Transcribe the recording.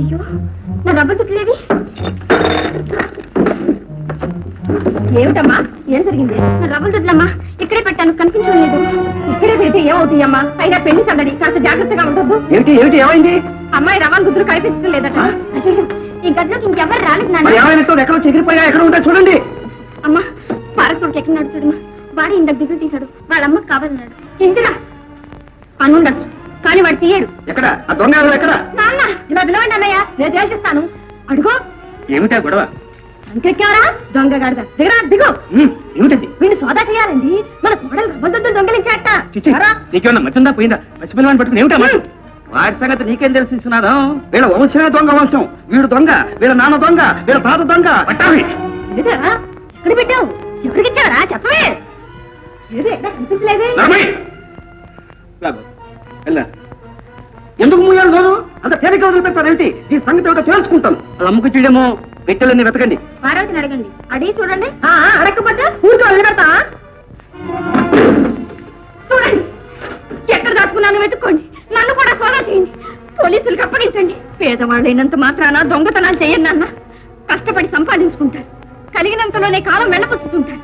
అయ్యో నా రబ్బ చుట్టలేవి. ఏమిటమ్మా ఏం జరిగింది? నా రవ్వల దుడ్లమ్మా ఇక్కడే పెట్టాను, కనిపించడం లేదు. ఇక్కడే పెడితే ఏమవుతాయమ్మా? అయినా పెళ్లి సందడి, కాస్త జాగ్రత్తగా ఉండదు. ఏమిటి ఏమిటి ఏమైంది? అమ్మాయి రవ్వల దుద్దులు కనిపించడం లేదట. అయ్యో ఈ గదిలోకి ఇంకెవరు రాలేదు నాన్న. ఎక్కడ చెగిరిపోయా ఎక్కడ ఉంటాయి చూడండి. అమ్మా పారకుడికి ఎక్కడున్నాడు చూడమ్మా. వాడు ఇందాక దిగులు తీశాడు, వాళ్ళ అమ్మకి కావాలన్నాడు. ఇందిరా అనుండొచ్చు కానీ వాడు తీయడు. ఎక్కడ ఆ దొంగ ఎక్కడ? నాన్న ఇలా పిలవండి అన్నయ్య, నేను తేల్చేస్తాను. అడుగో ఏమిటా గొడవ? అంకెక్కావరా దొంగ గాడిద, దిగరా దిగు. ఏమిటది? వీడిని సోదా చేయాలండి. మన కోడలు రవ్వలతో దొంగలించాట. నీకేమన్నా మచ్చిందా పోయిందా? పసిపిల్లవాడిని పట్టుకుని ఏమిటా మాట? వాడి సంగతి నీకేం తెలిసిస్తున్నాదా? వీళ్ళ వంశమే దొంగ వంశం. వీడు దొంగ, వీళ్ళ నాన్న దొంగ, వీళ్ళ తాత దొంగ. పట్టావి ఎక్కడ పెట్టావు? ఎవరికి ఇచ్చావరా చెప్పవే. ఏదో ఎక్కడ కనిపించలేదే. ఎందుకు మూయాలి నోరు? అంత తేలిక వదిలిపెట్టారేమిటి? ఈ సంగతి ఏమిటో తెలుసుకుంటాను. అలా అమ్ముకు చేయడమో పెట్టెలన్నీ వెతకండి. పార్వతిని అడగండి. అడిగి చూడండి. అడగకపోతే ఊరితో వదిలిపెడతా. చూడండి ఎక్కడ దాచుకున్నాను వెతుక్కోండి. నన్ను కూడా సోదా చేయండి. పోలీసులకు అప్పగించండి. పేదవాళ్ళైనంత మాత్రాన దొంగతనాలు చెయ్యండి అన్న. కష్టపడి సంపాదించుకుంటారు, కలిగినంతలోనే కాలం వెళ్ళపుచ్చుతుంటారు.